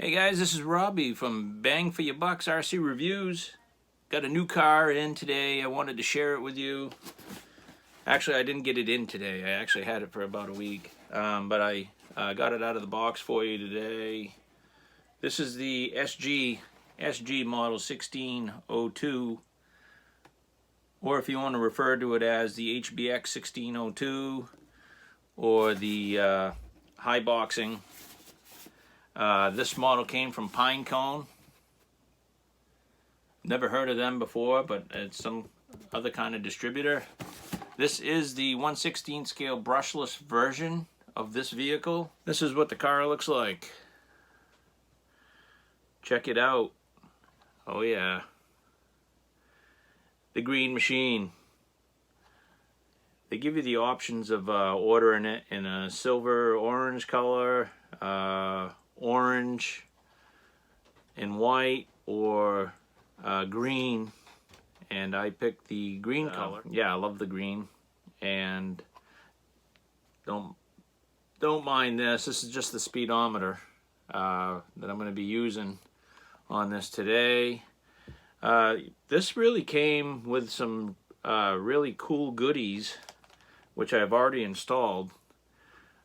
Hey guys, this is Robbie from Bang for Your Bucks RC Reviews. Got a new car in today. I wanted to share it with you. Actually, I didn't get it in today. I actually had it for about a week. But I got it out of the box for you today. This is the SG model 1602. Or if you want to refer to it as the HBX 1602 or the high boxing. This model came from Pinecone. Never heard of them before, but it's some other kind of distributor. This is the 1/16 scale brushless version of this vehicle. This is what the car looks like. Check it out. Oh yeah. The green machine. They give you the options of ordering it in a silver orange color, orange and white, or green, and I picked the green color. Yeah, I love the green, and don't mind this. This is just the speedometer that I'm going to be using on this today. This really came with some really cool goodies, which I've already installed.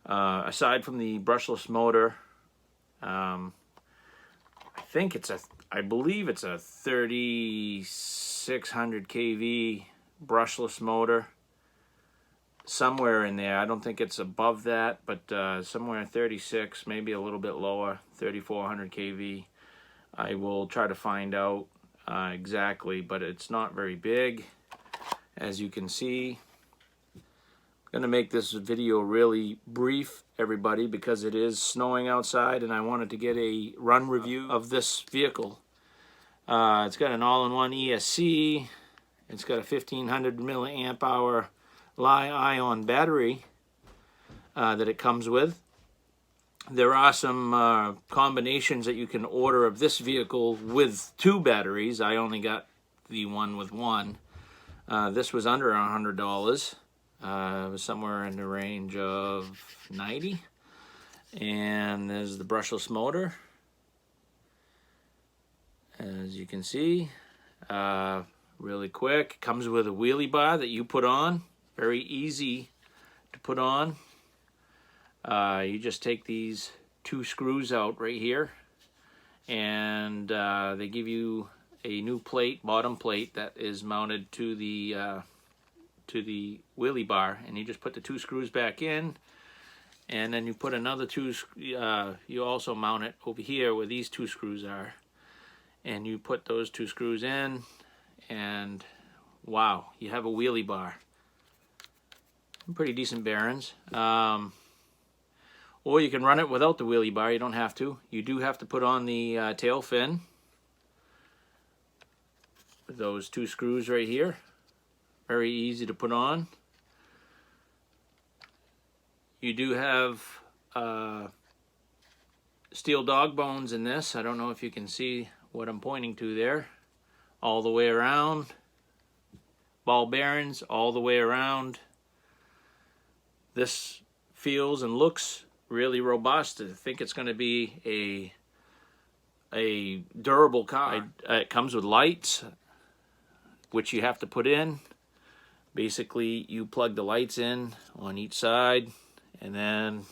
Aside from the brushless motor, I believe it's a 3600 kV brushless motor. Somewhere in there. I don't think it's above that, but somewhere 36, maybe a little bit lower, 3400 kV. I will try to find out exactly, but it's not very big, as you can see. I'm gonna make this video really brief, everybody, because it is snowing outside and I wanted to get a run review of this vehicle. It's got an all-in-one ESC. It's got a 1500 milliamp hour Li-ion battery that it comes with. There are some combinations that you can order of this vehicle with 2 batteries. I only got the one with 1. This was under $100. It was somewhere in the range of 90. And there's the brushless motor, as you can see. Really quick. Comes with a wheelie bar that you put on. Very easy to put on. You just take these 2 screws out right here, and they give you a new plate, bottom plate, that is mounted to the wheelie bar, and you just put the 2 screws back in, and then you put another 2 you also mount it over here where these 2 screws are, and you put those 2 screws in, and wow, you have a wheelie bar. Pretty decent bearings. Or you can run it without the wheelie bar. You don't have to. You do have to put on the tail fin with those 2 screws right here. Very easy to put on. You do have steel dog bones in this. I don't know if you can see what I'm pointing to there. All the way around. Ball bearings all the way around. This feels and looks really robust. I think it's going to be a durable car. It comes with lights, which you have to put in. Basically, you plug the lights in on each side, and then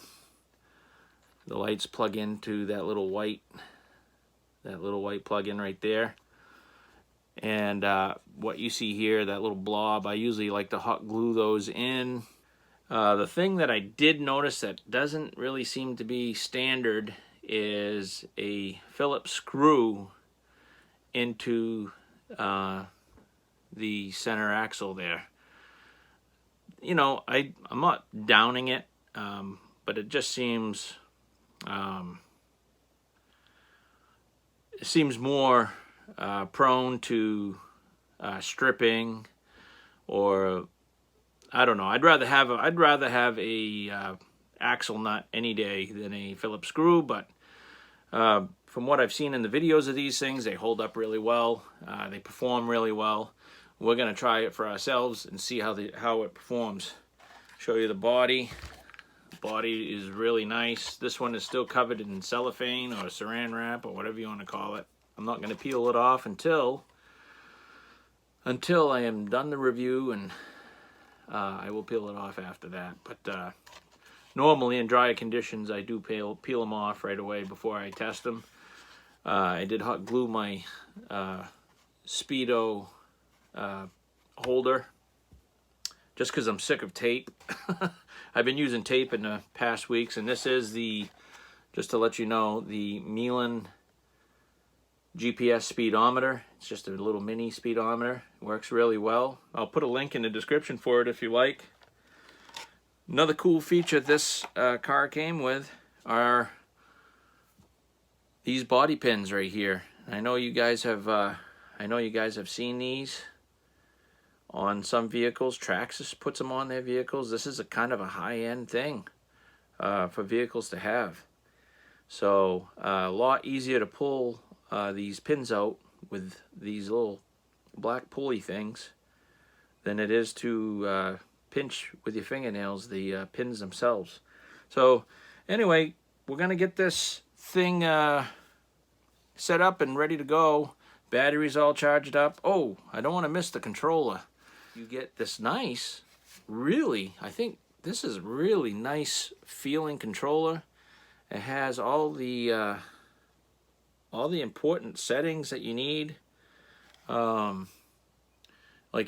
the lights plug into that little white plug-in right there. And what you see here, that little blob, I usually like to hot glue those in. The thing that I did notice that doesn't really seem to be standard is a Phillips screw into the center axle there. You know, I'm not downing it, but it just seems more prone to stripping, or I don't know. I'd rather have a axle nut any day than a Phillips screw. But from what I've seen in the videos of these things, they hold up really well. They perform really well. We're gonna try it for ourselves and see how it performs. Show you the body. Body is really nice. This one is still covered in cellophane or saran wrap or whatever you want to call it. I'm not going to peel it off until I am done the review, and I will peel it off after that. But normally in drier conditions I do peel them off right away before I test them. I did hot glue my Speedo holder just because I'm sick of tape. I've been using tape in the past weeks, and this is the, just to let you know, the Milan GPS speedometer. It's just a little mini speedometer. It works really well. I'll put a link in the description for it if you like. Another cool feature this car came with are these body pins right here. I know you guys have seen these on some vehicles. Traxxas puts them on their vehicles. This is a kind of a high-end thing for vehicles to have. So a lot easier to pull these pins out with these little black pulley things than it is to pinch with your fingernails the pins themselves. So anyway, we're gonna get this thing set up and ready to go. Battery's all charged up. Oh, I don't want to miss the controller. You get this nice, really, I think this is really nice feeling controller. It has all the important settings that you need, like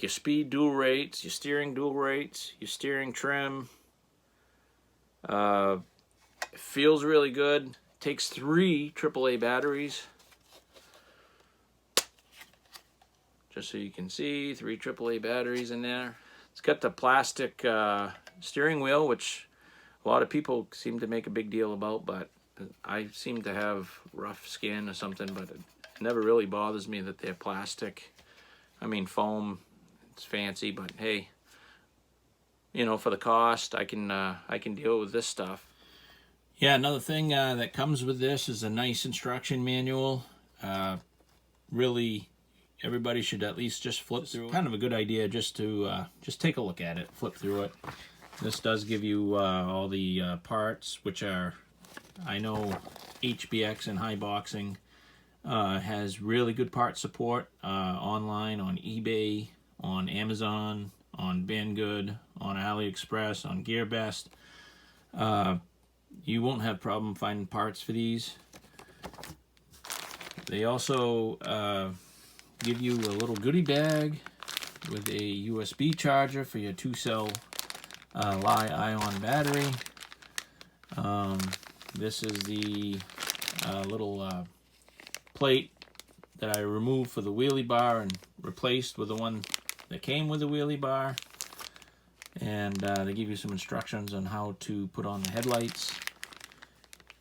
your speed dual rates, your steering dual rates, your steering trim. It feels really good. Takes 3 AAA batteries. Just so you can see, 3 AAA batteries in there. It's got the plastic steering wheel, which a lot of people seem to make a big deal about, but I seem to have rough skin or something, but it never really bothers me that they're plastic. I mean, foam, it's fancy, but hey, you know, for the cost, I can deal with this stuff. Yeah, another thing that comes with this is a nice instruction manual. Really, everybody should at least just flip through it. Kind of a good idea just to just take a look at it, flip through it. This does give you all the parts, which are, I know HBX and High Boxing has really good part support online, on eBay, on Amazon, on Banggood, on AliExpress, on GearBest. You won't have problem finding parts for these. They also give you a little goodie bag with a USB charger for your 2-cell Li-ion battery. This is the little plate that I removed for the wheelie bar and replaced with the one that came with the wheelie bar. And they give you some instructions on how to put on the headlights.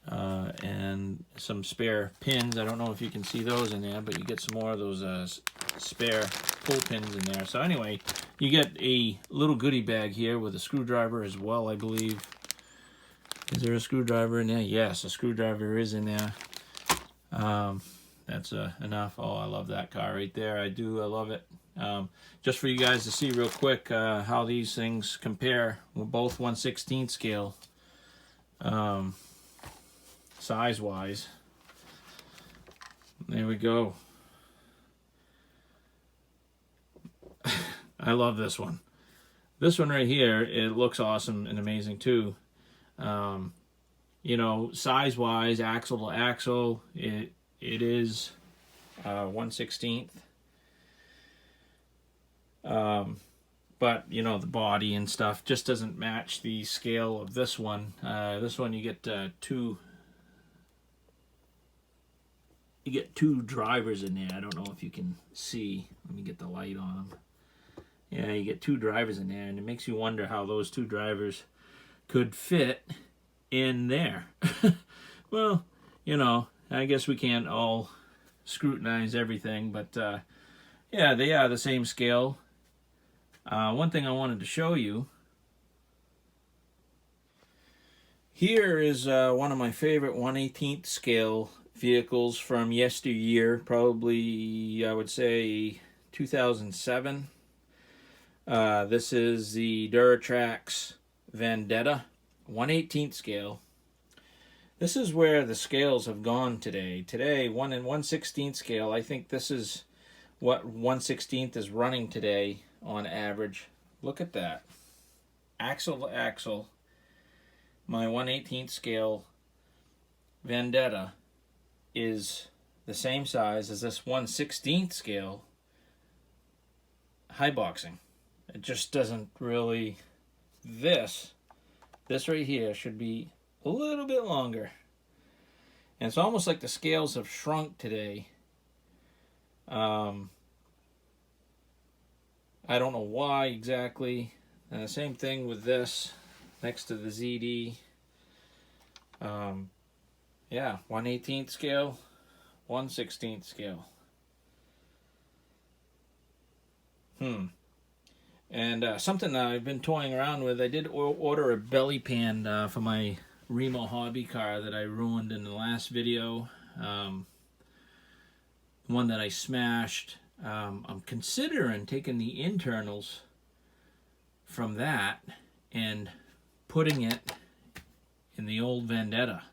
And some spare pins. I don't know if you can see those in there, but you get some more of those spare pull pins in there. So anyway, you get a little goodie bag here with a screwdriver as well, I believe. Is there a screwdriver in there? Yes, a screwdriver is in there. That's enough. Oh, I love that car right there. I love it. Just for you guys to see real quick how these things compare. We're both 1/16 scale. Size-wise. There we go. I love this one. This one right here, it looks awesome and amazing too. You know, size-wise, axle to axle, it is 1/16. But you know, the body and stuff just doesn't match the scale of this one. This one you get two drivers in there. I don't know if you can see. Let me get the light on them. Yeah, you get 2 drivers in there, and it makes you wonder how those 2 drivers could fit in there. Well, you know, I guess we can't all scrutinize everything, but yeah, they are the same scale. One thing I wanted to show you. Here is one of my favorite 1/18 scale vehicles from yesteryear, probably I would say 2007. This is the Duratrax Vendetta. 1/18 scale. This is where the scales have gone today. Today, 1 and 1/16 scale. I think this is what 1/16 is running today on average. Look at that. Axle to axle. My 1/18 scale Vendetta is the same size as this 1/16 scale high boxing. It just doesn't really... This right here should be a little bit longer. And it's almost like the scales have shrunk today. I don't know why exactly. Same thing with this next to the ZD. Yeah, 1/18 scale, 1/16 scale. And something I've been toying around with, I did order a belly pan for my Remo hobby car that I ruined in the last video. One that I smashed. I'm considering taking the internals from that and putting it in the old Vendetta.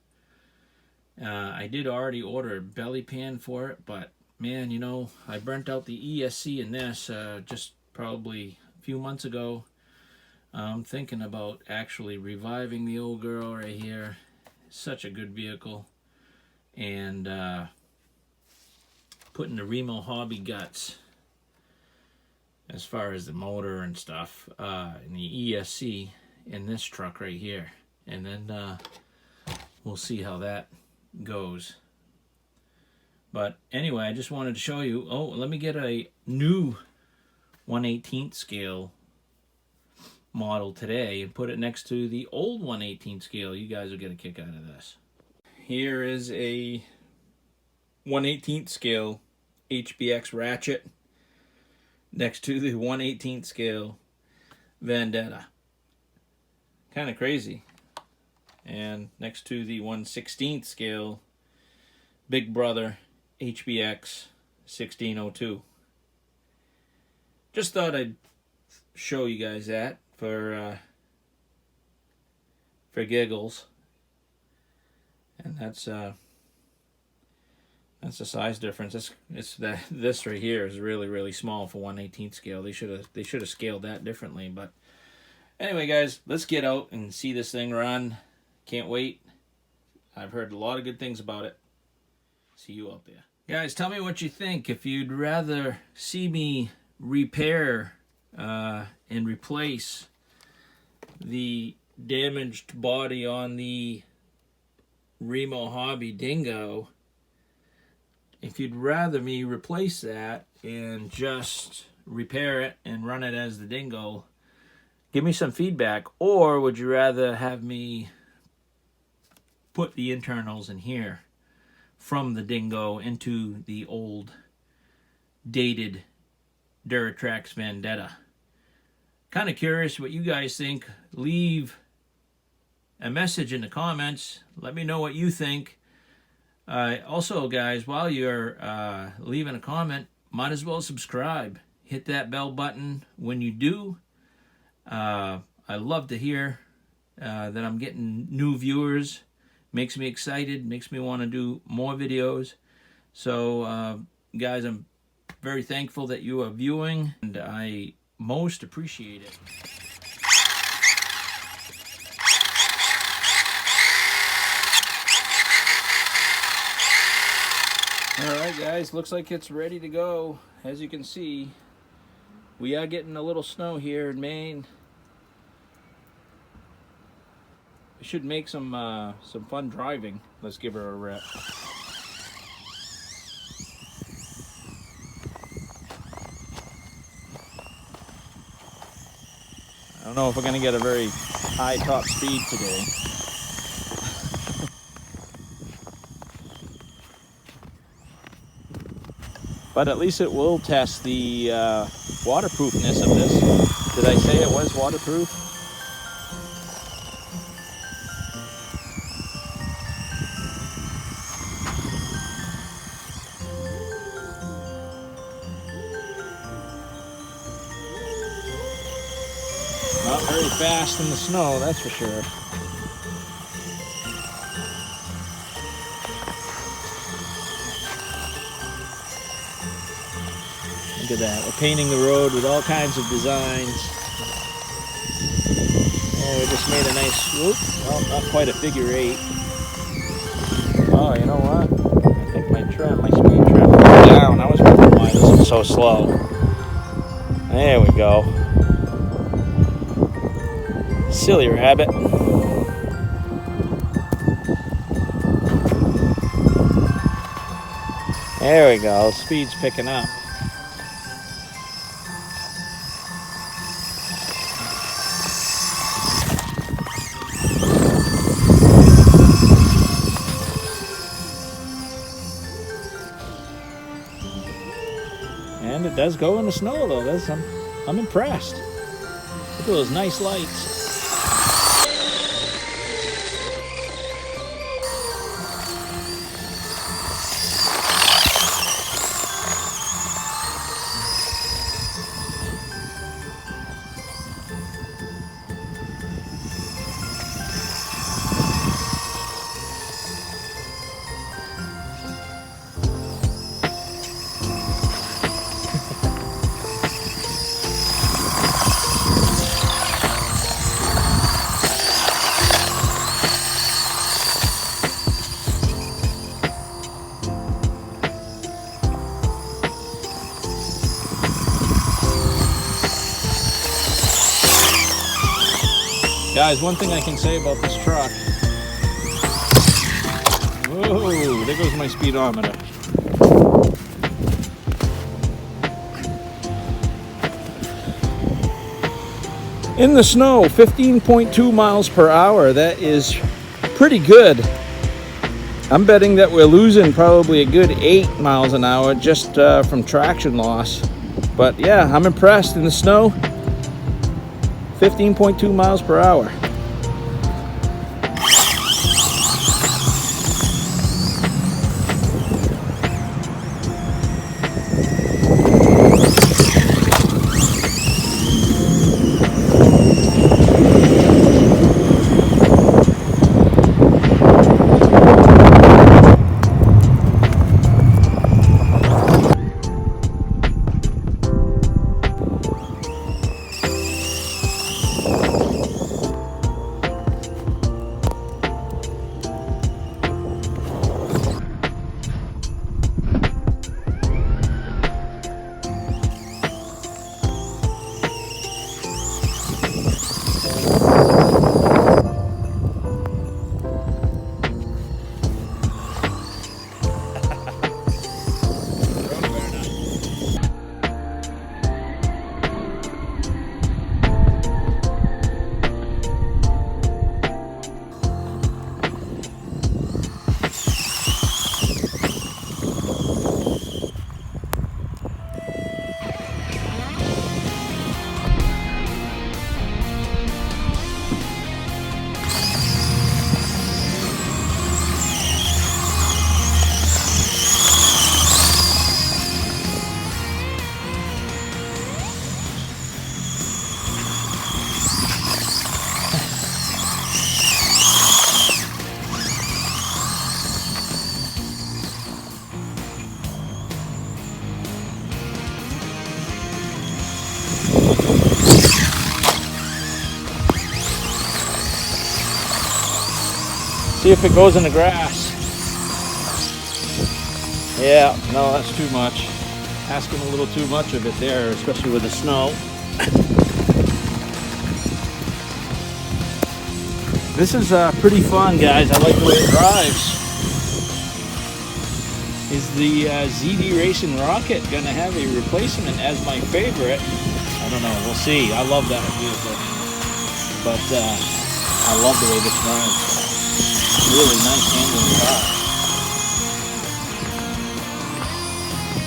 I did already order a belly pan for it, but man, you know, I burnt out the ESC in this just probably a few months ago. I'm thinking about actually reviving the old girl right here. Such a good vehicle. And putting the Remo hobby guts as far as the motor and stuff and the ESC in this truck right here. And then we'll see how that goes. But anyway, I just wanted to show you. Oh, let me get a new 1/18 scale model today and put it next to the old 1/18 scale. You guys will get a kick out of this. Here is a 1/18 scale HBX ratchet next to the 1/18 scale Vendetta. Kind of crazy. And next to the 1/16 scale Big Brother HBX 1602. Just thought I'd show you guys that for giggles. And that's the size difference. This right here is really small for 1/18 scale. They should have scaled that differently. But anyway, guys, let's get out and see this thing run. Can't wait. I've heard a lot of good things about it. See you out there. Guys, tell me what you think. If you'd rather see me repair and replace the damaged body on the Remo Hobby Dingo, if you'd rather me replace that and just repair it and run it as the Dingo, give me some feedback. Or would you rather have me put the internals in here from the Dingo into the old dated Duratrax Vendetta? Kind of curious what you guys think. Leave a message in the comments. Let me know what you think. Also, guys, while you're leaving a comment, might as well subscribe. Hit that bell button when you do. I love to hear that I'm getting new viewers. Makes me excited, makes me want to do more videos. So, guys, I'm very thankful that you are viewing, and I most appreciate it. Alright, guys, looks like it's ready to go. As you can see, we are getting a little snow here in Maine. It should make some fun driving. Let's give her a rep. I don't know if we're going to get a very high top speed today. But at least it will test the waterproofness of this. Did I say it was waterproof? Not very fast in the snow, that's for sure. Look at that. We're painting the road with all kinds of designs. Oh, we just made a nice, whoop, well, not quite a figure 8. Oh, you know what? I think my speed trim went down. I was wondering why this is so slow. There we go. Silly rabbit. There we go. Speed's picking up. And it does go in the snow though. I'm impressed. Look at those nice lights. Guys, one thing I can say about this truck. Whoa, there goes my speedometer. In the snow, 15.2 miles per hour. That is pretty good. I'm betting that we're losing probably a good 8 miles an hour just from traction loss. But yeah, I'm impressed in the snow. 15.2 miles per hour. See if it goes in the grass. Yeah, no, that's too much. Asking a little too much of it there, especially with the snow. This is pretty fun, guys. I like the way it drives. Is the ZD Racing Rocket gonna have a replacement as my favorite? I don't know, we'll see. I love that vehicle. But I love the way this drives. Really nice handling car.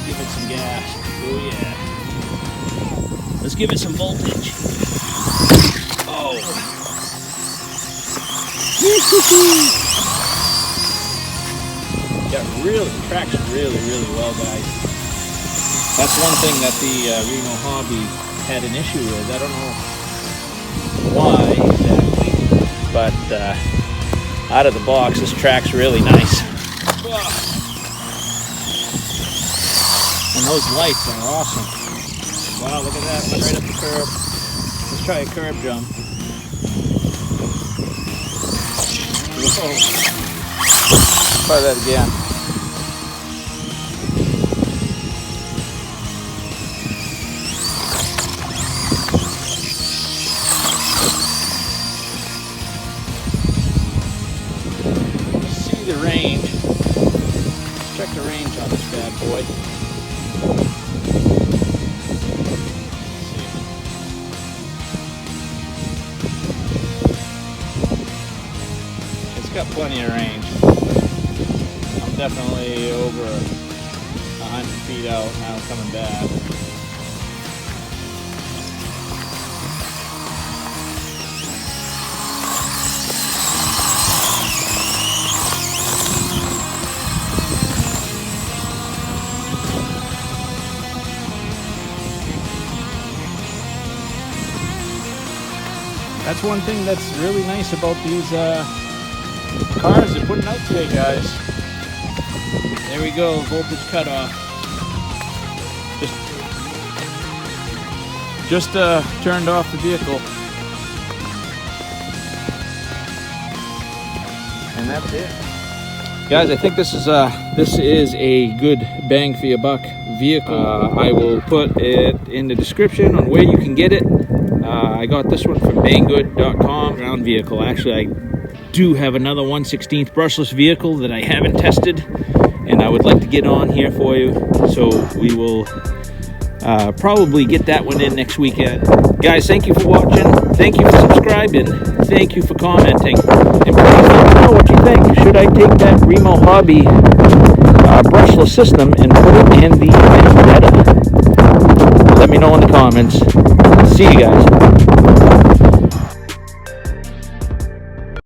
Give it some gas. Oh yeah. Let's give it some voltage. Oh. Yeah, really tracks really well, guys. That's one thing that the Reno Hobby had an issue with. I don't know why exactly, but out of the box, this track's really nice. And those lights are awesome. Wow, look at that, went right up the curb. Let's try a curb jump. Whoa. Try that again. See the range. Check the range on this bad boy. It's got plenty of range. I'm definitely over 100 feet out now, coming back. That's one thing that's really nice about these cars they're putting out today, guys. There we go, voltage cutoff. Just turned off the vehicle. And that's it. Guys, I think this is a good bang for your buck vehicle. I will put it in the description on where you can get it. I got this one from banggood.com. Ground vehicle. Actually, I do have another 1/16 brushless vehicle that I haven't tested, and I would like to get on here for you. So we will probably get that one in next weekend. Guys, thank you for watching. Thank you for subscribing. Thank you for commenting. And please let me know what you think. Should I take that Remo Hobby brushless system and put it in the Vendetta? Let me know in the comments. See you guys.